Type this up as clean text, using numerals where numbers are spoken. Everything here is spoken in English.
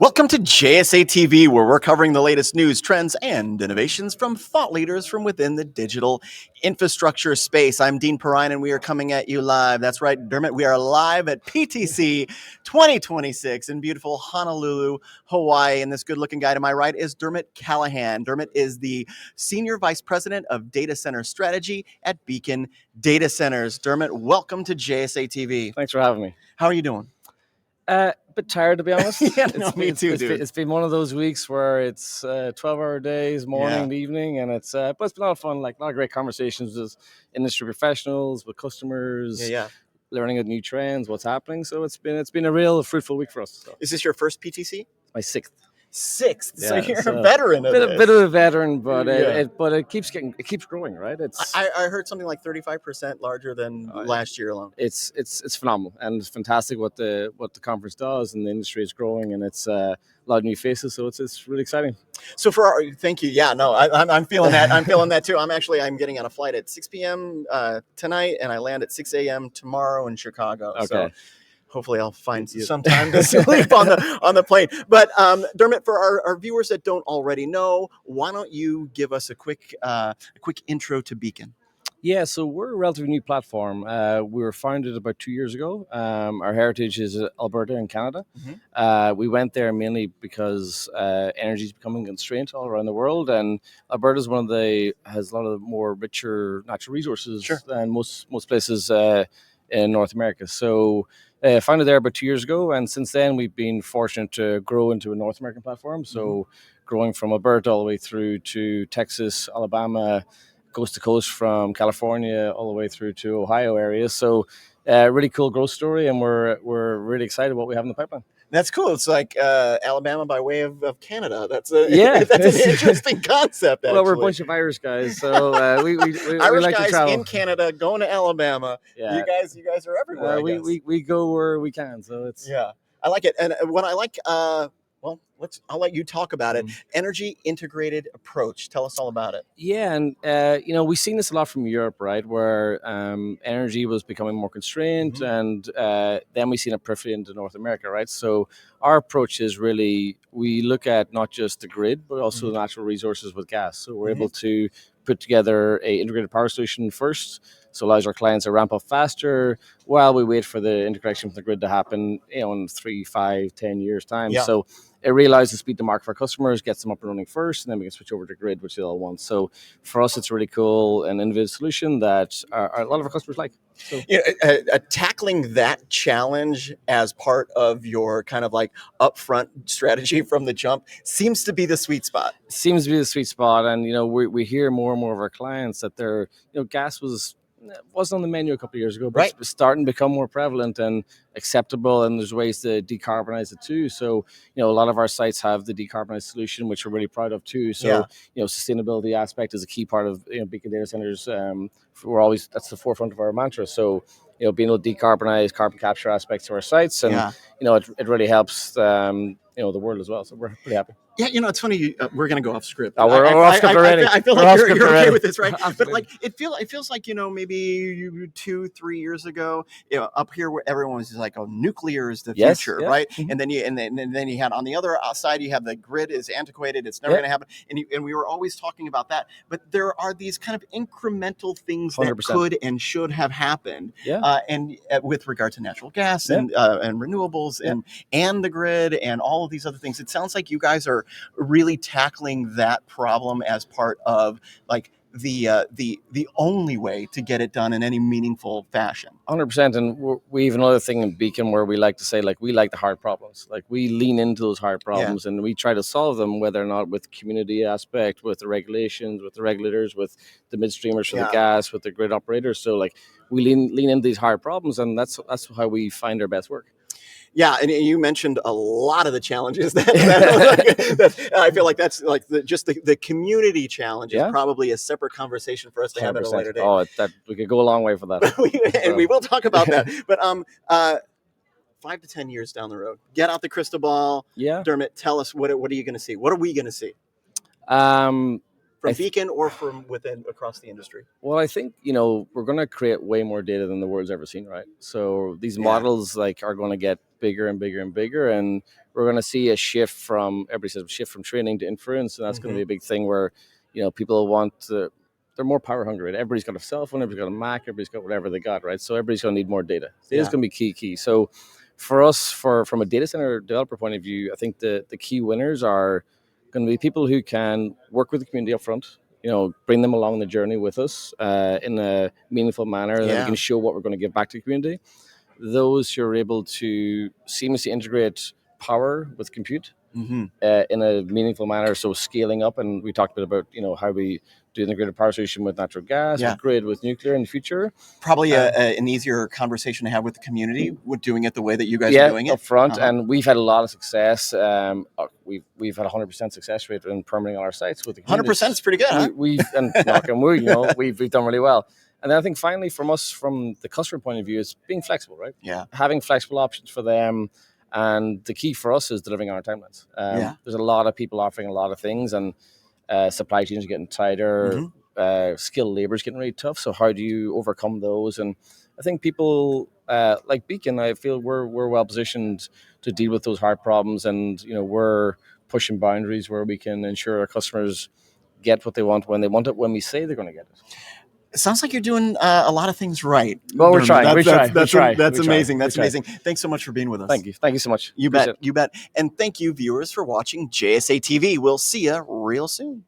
Welcome to JSA TV, where we're covering the latest news, trends, and innovations from thought leaders from within the digital infrastructure space. I'm Dean Perrine, and we are coming at you live. That's right, Dermot. We are live at PTC 2026 in beautiful Honolulu, Hawaii. And this good-looking guy to my right is Dermot Callaghan. Dermot is the Senior Vice President of Data Center Strategy at Beacon Data Centers. Dermot, welcome to JSA TV. Thanks for having me. How are you doing? A bit tired, to be honest. Yeah, no, me too, dude. It's been one of those weeks where it's 12-hour days, morning to evening, and but it's been a lot of fun. Like a lot of great conversations with industry professionals, with customers, learning of new trends, what's happening. So it's been a real fruitful week for us. So. Is this your first PTC? My sixth. So you're a veteran of this. Bit of a veteran, but it keeps growing, right? I heard something like 35% larger than last year alone. It's phenomenal, and it's fantastic what the conference does, and the industry is growing, and it's a lot of new faces, so it's really exciting. So thank you. Yeah, no, I'm feeling that. I'm feeling that too. I'm getting on a flight at 6 p.m. Tonight, and I land at 6 a.m. tomorrow in Chicago. Okay. So hopefully I'll find some time to sleep on the plane. But Dermot, for our viewers that don't already know, why don't you give us a quick intro to Beacon? Yeah, so we're a relatively new platform. We were founded about 2 years ago. Our heritage is Alberta in Canada. Mm-hmm. We went there mainly because energy is becoming a constraint all around the world, and Alberta is has a lot of the more richer natural resources than most places in North America. So founded there about 2 years ago, and since then we've been fortunate to grow into a North American platform. So growing from Alberta all the way through to Texas, Alabama, coast to coast, from California all the way through to Ohio areas. So really cool growth story, and we're really excited what we have in the pipeline. That's cool. It's like Alabama by way of Canada. That's an interesting concept. Actually. Well, we're a bunch of Irish guys, so we Irish like guys to travel in Canada going to Alabama. Yeah. You guys are everywhere. We go where we can, so it's I like it. And what I like, I'll let you talk about it. Energy integrated approach. Tell us all about it. Yeah, and we've seen this a lot from Europe, right, where energy was becoming more constrained, and then we've seen it peripherally into North America, right? So our approach is really, we look at not just the grid, but also the natural resources with gas. So we're able to put together a integrated power solution first, so allows our clients to ramp up faster while we wait for the integration with the grid to happen, in 3, 5, 10 years time. Yeah. So it really allows us to speed the market for our customers, gets them up and running first, and then we can switch over to grid, which they all want. So for us, it's really cool and innovative solution that a lot of our customers like. So tackling that challenge as part of your kind of like upfront strategy from the jump seems to be the sweet spot. Seems to be the sweet spot, and we hear more and more of our clients that they're gas wasn't on the menu a couple of years ago, but it's starting to become more prevalent and acceptable, and there's ways to decarbonize it too. So, a lot of our sites have the decarbonized solution, which we're really proud of too. So, sustainability aspect is a key part of Beacon Data Centers. That's the forefront of our mantra. So, being able to decarbonize carbon capture aspects to our sites, and it really helps the world as well. So we're pretty happy. Yeah, it's funny. We're gonna go off script. Oh, we're off script already. I feel like you're okay with this, right? But like, it feels like maybe 2-3 years ago, up here where everyone was just like, "Oh, nuclear is the future," right? Mm-hmm. And then you had on the other side, you have the grid is antiquated; it's never gonna happen. And we were always talking about that. But there are these kind of incremental things 100%. That could and should have happened. And with regard to natural gas and renewables and the grid and all of these other things, it sounds like you guys are really tackling that problem as part of like the only way to get it done in any meaningful fashion. 100%. And we have another thing in Beacon where we like to say, like, we like the hard problems. Like, we lean into those hard problems and we try to solve them, whether or not with community aspect, with the regulations, with the regulators, with the midstreamers for the gas, with the grid operators. So like, we lean into these hard problems, and that's how we find our best work. Yeah, and you mentioned a lot of the challenges that I feel like that's like the community challenge is probably a separate conversation for us to have at a later date. Oh, we could go a long way for that. And we will talk about that. But 5 to 10 years down the road, get out the crystal ball. Yeah, Dermot, tell us what are you going to see? What are we going to see? From Beacon or from within across the industry? Well, I think, we're going to create way more data than the world's ever seen, right? So these models are going to get bigger and bigger and bigger, and we're going to see a shift from, everybody says, shift from training to inference, and that's going to be a big thing where, people want to, they're more power hungry. Right? Everybody's got a cell phone, everybody's got a Mac, everybody's got whatever they got, right? So everybody's going to need more data. Data's going to be key. So for us, from a data center developer point of view, I think the key winners are going to be people who can work with the community up front, bring them along the journey with us in a meaningful manner, that we can show what we're going to give back to the community. Those who are able to seamlessly integrate power with compute in a meaningful manner, so scaling up, and we talked a bit about how we do integrated power solution with natural gas, with grid, with nuclear in the future. Probably an easier conversation to have with the community with doing it the way that you guys are doing it up front, and we've had a lot of success. We've had 100% success rate in permitting on our sites with the community. 100% is pretty good, huh? We've and knock on wood, we've done really well. And then I think finally, from the customer point of view, is being flexible, right? Yeah. Having flexible options for them. And the key for us is delivering on our timelines. There's a lot of people offering a lot of things, and supply chains are getting tighter. Skilled labor is getting really tough. So how do you overcome those? And I think people like Beacon, I feel we're well positioned to deal with those hard problems, and we're pushing boundaries where we can ensure our customers get what they want when they want it, when we say they're going to get it. It sounds like you're doing a lot of things right. Well, we're trying. That's amazing. That's amazing. Thanks so much for being with us. Thank you. Thank you so much. You bet. You bet. And thank you, viewers, for watching JSA TV. We'll see you real soon.